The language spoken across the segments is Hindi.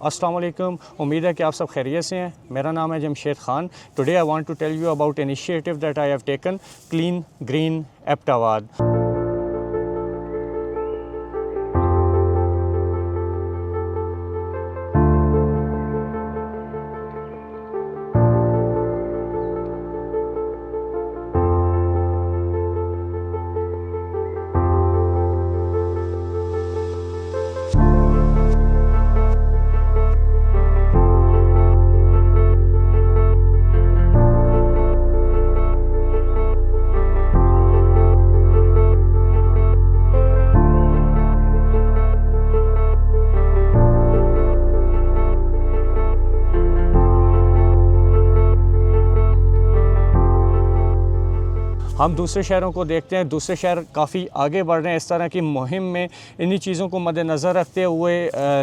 अस्सलाम वालेकुम। उम्मीद है कि आप सब खैरियत से हैं। मेरा नाम है Jamshed Khan. Today I want to tell you about initiative that I have taken, clean green Abbottabad. हम दूसरे शहरों को देखते हैं, दूसरे शहर काफ़ी आगे बढ़ रहे हैं इस तरह की मुहिम में। इन्हीं चीज़ों को मद्देनज़र रखते हुए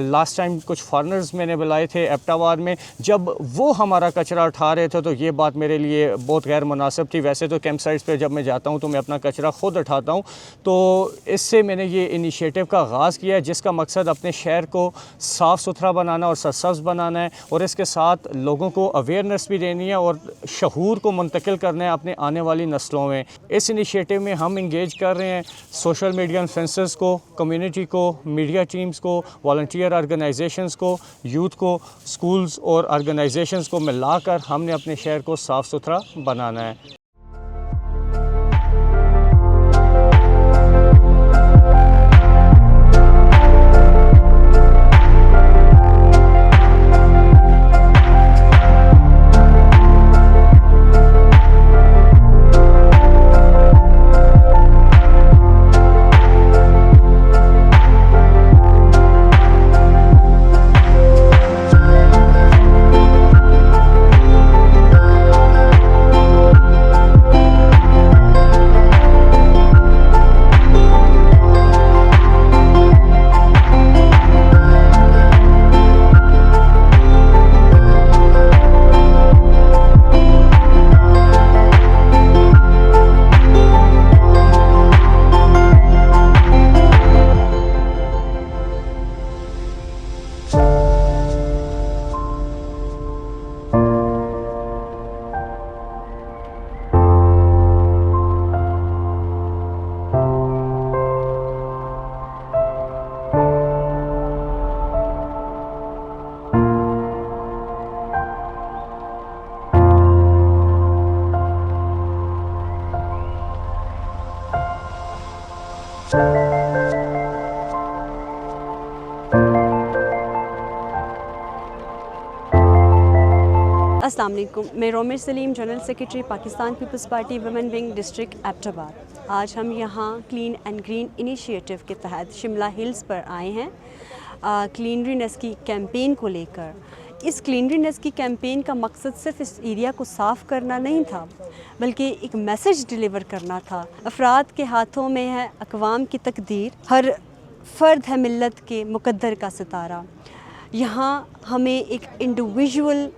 लास्ट टाइम कुछ फॉरेनर्स मैंने बुलाए थे एबटाबाद में। जब वो हमारा कचरा उठा रहे थे तो ये बात मेरे लिए बहुत गैर मुनासिब थी। वैसे तो कैंप साइट्स पे जब मैं जाता हूँ तो मैं अपना कचरा ख़ुद उठाता हूँ। तो इससे मैंने ये इनिशिएटिव का आगाज़ किया जिसका मकसद अपने शहर को साफ़ सुथरा बनाना और सरसब्ज़ बनाना है, और इसके साथ लोगों को अवेयरनेस भी देनी है और शऊर को मुंतकिल करना है अपने आने वाली नस्लों में। इस इनिशिएटिव में हम इंगेज कर रहे हैं सोशल मीडिया इन्फ्लुएंसर्स को, कम्युनिटी को, मीडिया टीम्स को, वॉलंटियर ऑर्गेनाइजेशंस को, यूथ को, स्कूल्स और ऑर्गेनाइजेशंस को मिलाकर हमने अपने शहर को साफ़ सुथरा बनाना है। अस्सलाम वालेकुम। मैं Romir Saleem, general secretary Pakistan Peoples Party women wing district Abbottabad. आज हम यहाँ क्लीन एंड ग्रीन इनिशिएटिव के तहत शिमला हिल्स पर आए हैं क्लीनरीनेस की कैंपेन को लेकर। इस क्लीनरीनेस की कैंपेन का मकसद सिर्फ इस एरिया को साफ़ करना नहीं था, बल्कि एक मैसेज डिलीवर करना था। अफराद के हाथों में है अक़वाम की तकदीर, हर फ़र्द है मिल्लत के मुक़द्दर का सितारा। यहाँ हमें एक इंडिविजुअल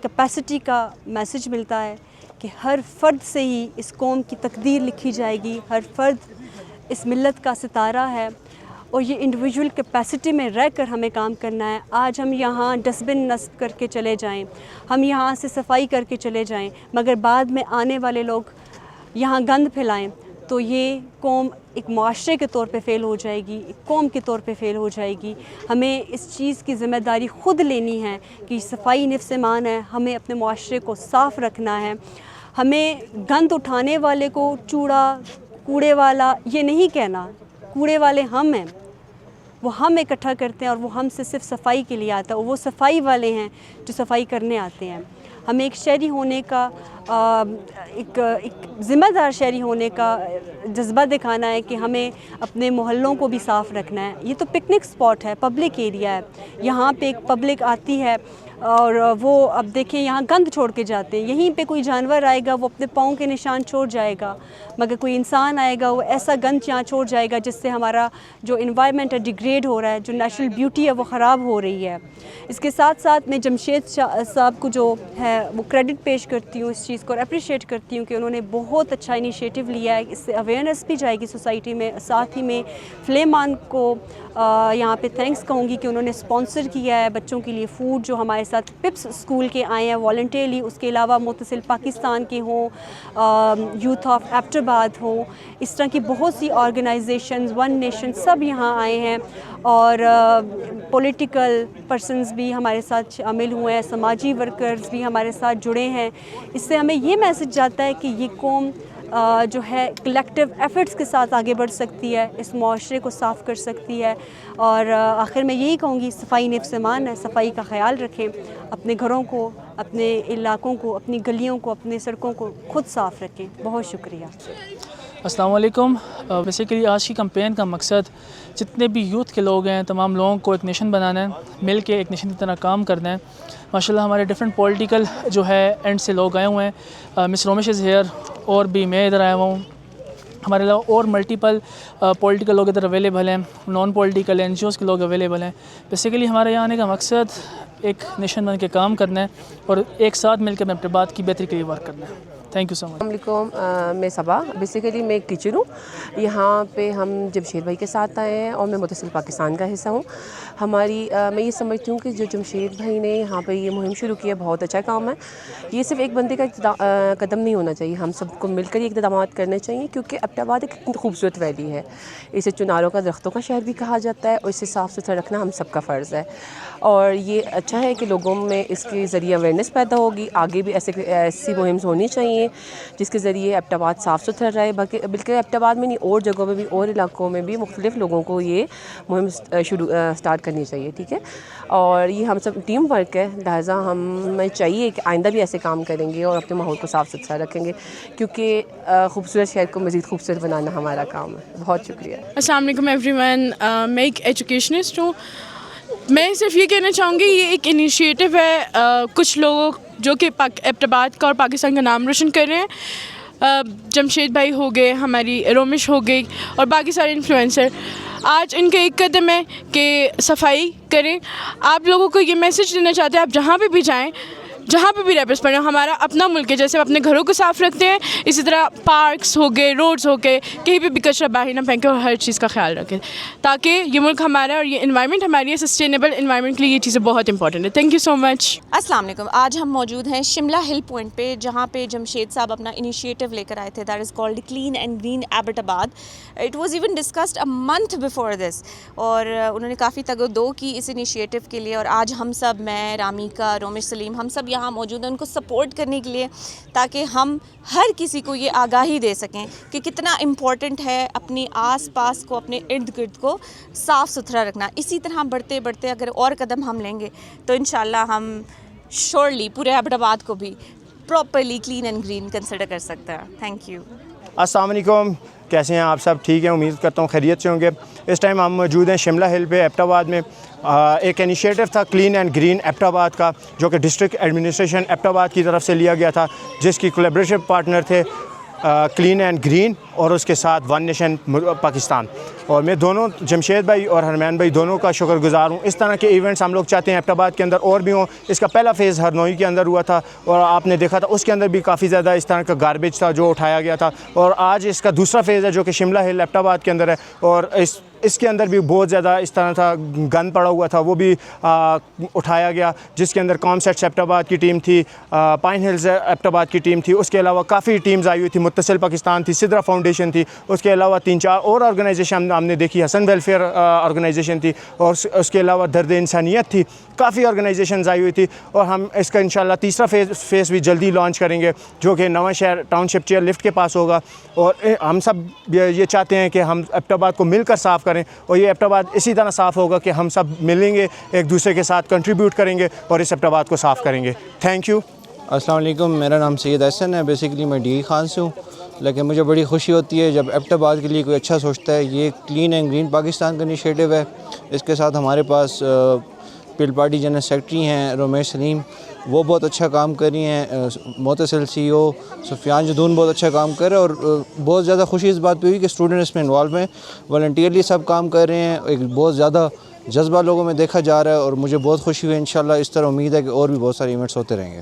कैपेसिटी का मैसेज मिलता है कि हर फ़र्द से ही इस कौम की तकदीर लिखी जाएगी, हर फ़र्द इस मिल्लत का सितारा है और ये इंडिविजुअल कैपेसिटी में रहकर हमें काम करना है। आज हम यहाँ डस्टबिन नस्ब करके चले जाएं, हम यहाँ से सफाई करके चले जाएं, मगर बाद में आने वाले लोग यहाँ गंद फैलाएं तो ये कौम एक माशरे के तौर पे फ़ेल हो जाएगी, एक कौम के तौर पे फ़ेल हो जाएगी। हमें इस चीज़ की ज़िम्मेदारी ख़ुद लेनी है कि सफाई निफ्स ईमान है, हमें अपने माशरे को साफ़ रखना है। हमें गंद उठाने वाले को चूड़ा कूड़े वाला ये नहीं कहना, कूड़े वाले हम हैं, वो हम इकट्ठा करते हैं और वो हमसे सिर्फ सफाई के लिए आता है, और वो सफाई वाले हैं जो सफाई करने आते हैं। हमें एक शहरी होने का एक ज़िम्मेदार शहरी होने का जज्बा दिखाना है कि हमें अपने मोहल्लों को भी साफ़ रखना है। ये तो पिकनिक स्पॉट है, पब्लिक एरिया है, यहाँ पे एक पब्लिक आती है और वो अब देखें यहाँ गंद छोड़ के जाते हैं। यहीं पे कोई जानवर आएगा वो अपने पाँव के निशान छोड़ जाएगा, मगर कोई इंसान आएगा वो ऐसा गंद यहाँ छोड़ जाएगा जिससे हमारा जो इन्वायरमेंट है डिग्रेड हो रहा है, जो नेचुरल ब्यूटी है वो ख़राब हो रही है। इसके साथ साथ मैं जमशेद साहब को जो है मैं वो क्रेडिट पेश करती हूँ इस चीज़ को और अप्रिशिएट करती हूँ कि उन्होंने बहुत अच्छा इनिशिएटिव लिया है। इससे अवेयरनेस भी जाएगी सोसाइटी में। साथ ही में फ्लेमान को यहाँ पे थैंक्स कहूँगी कि उन्होंने स्पॉन्सर किया है बच्चों के लिए फ़ूड जो हमारे साथ पिप्स स्कूल के आए हैं वॉलंटियरली। उसके अलावा मुतसिल पाकिस्तान के हों, यूथ ऑफ एबटाबाद हो, इस तरह की बहुत सी ऑर्गेनाइजेशंस, वन नेशन, सब यहाँ आए हैं और पॉलिटिकल पर्सनस भी हमारे साथ शामिल हुए हैं, समाजी वर्कर्स भी हमारे साथ जुड़े हैं। इससे हमें ये मैसेज जाता है कि ये कौम जो है कलेक्टिव एफ़र्ट्स के साथ आगे बढ़ सकती है, इस माशरे को साफ़ कर सकती है। और आखिर में यही कहूँगी, सफाई निफ्स ईमान है, सफाई का ख्याल रखें, अपने घरों को, अपने इलाकों को, अपनी गलियों को, अपनी सड़कों को खुद साफ़ रखें। बहुत शुक्रिया। अस्सलाम वालेकुम। बेसिकली आज की कैंपेन का मकसद जितने भी यूथ के लोग हैं तमाम लोगों को एक नेशन बनाना है, मिल के एक नेशन की तरह काम करना है। माशाल्लाह हमारे डिफरेंट पॉलिटिकल जो है एंड से लोग आए हुए हैं। मिस रोमिश इज़ हेयर और भी मैं इधर आया हुआ हूँ। हमारे अलावा और मल्टीपल पॉलिटिकल लोग इधर अवेलेबल हैं, नॉन पॉलिटिकल NGOs के लोग अवेलेबल हैं। बेसिकली हमारे यहाँ आने का मकसद एक नेशन बन के काम करना है और एक साथ मिलकर अपने एबटाबाद की बेहतरी के लिए वर्क करना है। Thank you so much. अस्सलामुअलैकुम, मैं सबा। बेसिकली मैं एक टीचर हूँ। यहाँ पे हम जमशेद भाई के साथ आए हैं और मैं मुतसिल पाकिस्तान का हिस्सा हूँ। मैं ये समझती हूँ कि जो जमशेद भाई ने यहाँ पे ये मुहिम शुरू की है, बहुत अच्छा काम है। ये सिर्फ एक बंदे का कदम नहीं होना चाहिए, हम सबको मिलकर ये इक़दाम करने चाहिए, क्योंकि एबटाबाद एक इतनी खूबसूरत वैली है। इसे चुनारों का दरख्तों का शहर भी कहा जाता है और इसे साफ़ सुथरा रखना हम सबका फ़र्ज़ है। और ये अच्छा है कि लोगों में इसके ज़रिए अवेयरनेस पैदा होगी। आगे भी ऐसी मुहिम होनी चाहिए जिसके ज़रिए एबटाबाद साफ़ सुथरा रहे। बल्कि एबटाबाद में नहीं, और जगहों में भी और इलाकों में भी मुख्तलिफ़ लोगों को ये मुहिम स्टार्ट करनी चाहिए। ठीक है, और ये हम सब टीम वर्क है, लिहाजा हमें चाहिए कि आइंदा भी ऐसे काम करेंगे और अपने माहौल को साफ़ सुथरा रखेंगे, क्योंकि खूबसूरत शहर को मज़ीद खूबसूरत बनाना हमारा काम है। बहुत शुक्रिया। अस्सलाम वालेकुम एवरीवन, मैं एक एजुकेशनिस्ट हूँ। मैं सिर्फ ये कहना चाहूँगी, ये एक इनिशिएटिव है कुछ लोगों जो कि एबटाबाद का और पाकिस्तान का नाम रोशन कर रहे हैं। जमशेद भाई हो गए, हमारी रोमिश हो गई और बाकी सारे इन्फ्लुएंसर। आज इनका एक कदम है कि सफाई करें। आप लोगों को ये मैसेज देना चाहते हैं, आप जहाँ पे भी जाएं, जहाँ पे भी रेपर्स पड़े, हमारा अपना मुल्क है। जैसे हम अपने घरों को साफ़ रखते हैं, इसी तरह पार्क्स हो गए, रोड्स हो गए, कहीं पे भी कचरा बाहर ना फेंकें और हर चीज़ का ख्याल रखें, ताकि ये मुल्क हमारा और ये इन्वायरमेंट हमारी है। सस्टेनेबल इन्वायरमेंट के लिए ये चीज़ें बहुत इंपॉर्टेंट है। Thank you so much. अस्सलाम वालेकुम। आज हम मौजूद हैं शिमला हिल पॉइंट पे, जहाँ पे जमशेद साहब अपना इनिशिएटिव लेकर आए थे, that is called clean and green Abbottabad. It was even discussed a month before this, और उन्होंने काफ़ी तगदो की इस इनिशिएटिव के लिए। और आज हम सब, मैं, रामिका, रोमिश सलीम, हम सब यहाँ मौजूद हैं उनको सपोर्ट करने के लिए, ताकि हम हर किसी को ये आगाही दे सकें कि कितना इम्पॉर्टेंट है अपने आस पास को, अपने इर्द गिर्द को साफ़ सुथरा रखना। इसी तरह बढ़ते बढ़ते अगर और कदम हम लेंगे तो इंशाल्लाह हम श्योरली पूरे एबटाबाद को भी properly clean and green consider कर सकते हैं। Thank you. अस्सलाम वालेकुम, कैसे हैं आप सब? ठीक है, उम्मीद करता हूँ खैरियत से होंगे। इस टाइम हम मौजूद हैं शिमला हिल पे एबटाबाद में। एक इनिशिएटिव था क्लीन एंड ग्रीन एबटाबाद का, जो कि डिस्ट्रिक्ट एडमिनिस्ट्रेशन एबटाबाद की तरफ से लिया गया था, जिसकी कोलैबोरेटिव पार्टनर थे क्लीन एंड ग्रीन और उसके साथ वन नेशन पाकिस्तान। और मैं दोनों, जमशेद भाई और हरमैन भाई, दोनों का शुक्रगुजार हूँ। इस तरह के इवेंट्स हम लोग चाहते हैं एबटाबाद के अंदर और भी हों। इसका पहला फ़ेज़ हरनोई के अंदर हुआ था और आपने देखा था उसके अंदर भी काफ़ी ज़्यादा इस तरह का गार्बेज था जो उठाया गया था। और आज इसका दूसरा फ़ेज़ है जो कि शिमला हिल एबटाबाद के अंदर है, और इसके अंदर भी बहुत ज़्यादा इस तरह था गंद पड़ा हुआ था, वो भी उठाया गया, जिसके अंदर कॉमसेट्स एबटाबाद की टीम थी, पाइन हिल्स एबटाबाद की टीम थी, उसके अलावा काफ़ी टीम्स आई हुई थी, मुत्तसिल पाकिस्तान थी, सिद्रा फाउंडेशन थी, उसके अलावा 3-4 और ऑर्गेनाइजेशन हमने देखी, हसन वेलफेयर ऑर्गेनाइजेशन थी, और उसके अलावा दर्द इंसानियत थी। काफ़ी ऑर्गेनाइजेशंस आई हुई थी। और हम इसका इंशाल्लाह तीसरा फेज़ भी जल्दी लॉन्च करेंगे, जो कि नवा शहर टाउनशिप चेयर लिफ्ट के पास होगा। और हम सब ये चाहते हैं कि हम एबटाबाद को मिलकर साफ़ करें, और ये एबटाबाद इसी तरह साफ़ होगा कि हम सब मिलेंगे, एक दूसरे के साथ कंट्रीब्यूट करेंगे और इस एबटाबाद को साफ़ करेंगे। Thank you. अस्सलाम वालेकुम, मेरा नाम सैयद हसन है। बेसिकली मैं डी खान से हूँ, लेकिन मुझे बड़ी खुशी होती है जब एबटाबाद के लिए कोई अच्छा सोचता है। ये क्लीन एंड ग्रीन पाकिस्तान का इनिशिएटिव है। इसके साथ हमारे पास पीपल पार्टी जनरल सेक्रेटरी हैं रोमेश सलीम, वो बहुत अच्छा काम कर रही हैं। मोतसिल CEO सुफियान जदून बहुत अच्छा काम कर रहे हैं। और बहुत ज़्यादा खुशी इस बात पे हुई कि स्टूडेंट इसमें इन्वॉल्व हैं, वॉलंटियरली सब काम कर रहे हैं। एक बहुत ज़्यादा जज्बा लोगों में देखा जा रहा है और मुझे बहुत खुशी हुई। इंशाल्लाह इस तरह उम्मीद है कि और भी बहुत सारे इवेंट्स होते रहेंगे।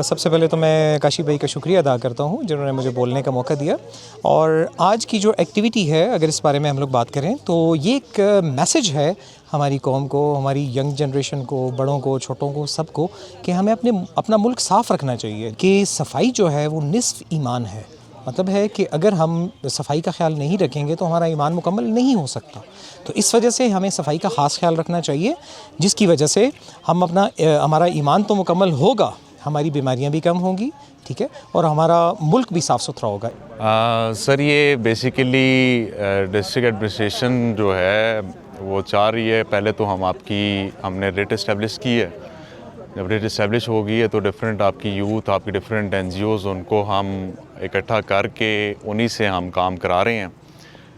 सबसे पहले तो मैं काशी भाई का शुक्रिया अदा करता हूँ जिन्होंने मुझे बोलने का मौका दिया। और आज की जो एक्टिविटी है, अगर इस बारे में हम लोग बात करें तो ये एक मैसेज है हमारी कौम को, हमारी यंग जनरेशन को, बड़ों को, छोटों को, सबको, कि हमें अपना मुल्क साफ़ रखना चाहिए। कि सफाई जो है वो निस्फ ईमान है। मतलब है कि अगर हम सफाई का ख्याल नहीं रखेंगे तो हमारा ईमान मुकम्मल नहीं हो सकता। तो इस वजह से हमें सफाई का ख़ास ख्याल रखना चाहिए, जिसकी वजह से हमारा ईमान तो मुकम्मल होगा, हमारी बीमारियां भी कम होंगी, ठीक है, और हमारा मुल्क भी साफ़ सुथरा होगा। सर ये बेसिकली डिस्ट्रिक्ट एडमिनिस्ट्रेशन जो है वो चाह रही है, पहले तो हमने रेट इस्टेब्लिश की है। जब रेट इस्टेब्लिश हो गई है तो डिफरेंट आपकी यूथ, आपकी डिफरेंट NGOs, उनको हम इकट्ठा करके उन्हीं से हम काम करा रहे हैं।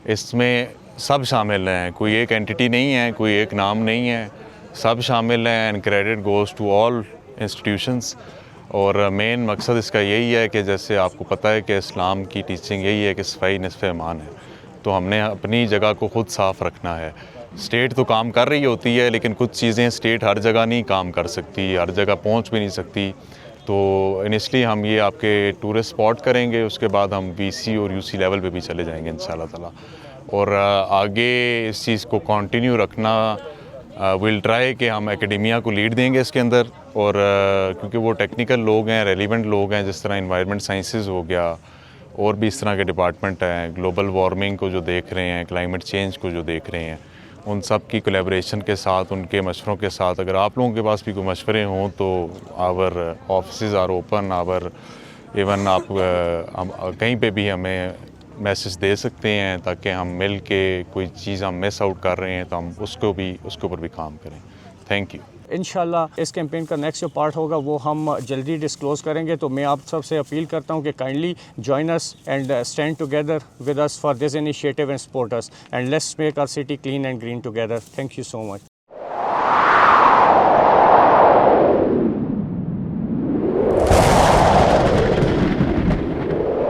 इसमें सब शामिल हैं, कोई एक एंटिटी नहीं है, कोई एक नाम नहीं है, सब शामिल हैं and credit goes to all institutions. और मेन मकसद इसका यही है कि जैसे आपको पता है कि इस्लाम की टीचिंग यही है कि सफाई निस्फ़ ईमान है, तो हमने अपनी जगह को ख़ुद साफ़ रखना है। स्टेट तो काम कर रही होती है, लेकिन कुछ चीज़ें स्टेट हर जगह नहीं काम कर सकती, हर जगह पहुंच भी नहीं सकती। तो इनिशली हम ये आपके टूरिस्ट स्पॉट करेंगे, उसके बाद हम BC और UC लेवल पे भी चले जाएंगे इंशाल्लाह ताला। और आगे इस चीज़ को कंटिन्यू रखना, विल ट्राई कि हम एकेडेमिया को लीड देंगे इसके अंदर। और क्योंकि वो टेक्निकल लोग हैं, रेलिवेंट लोग हैं, जिस तरह इन्वायरमेंट साइंसेस हो गया और भी इस तरह के डिपार्टमेंट हैं, ग्लोबल वार्मिंग को जो देख रहे हैं, क्लाइमेट चेंज को जो देख रहे हैं, उन सब की कोलैबोरेशन के साथ, उनके मशवरों के साथ, अगर आप लोगों के पास भी कोई मशवरे हों तो our offices are open, even आप कहीं पे भी हमें मैसेज दे सकते हैं, ताकि हम मिल के कोई चीज़ हम मिस आउट कर रहे हैं तो हम उसके ऊपर भी काम करें। Thank you. इंशाल्लाह इस कैंपेन का नेक्स्ट जो पार्ट होगा वो हम जल्दी डिस्क्लोज़ करेंगे। तो मैं आप सबसे अपील करता हूँ कि kindly join us and stand together with us for this initiative and support us and let's make our city clean and green together. Thank you so much.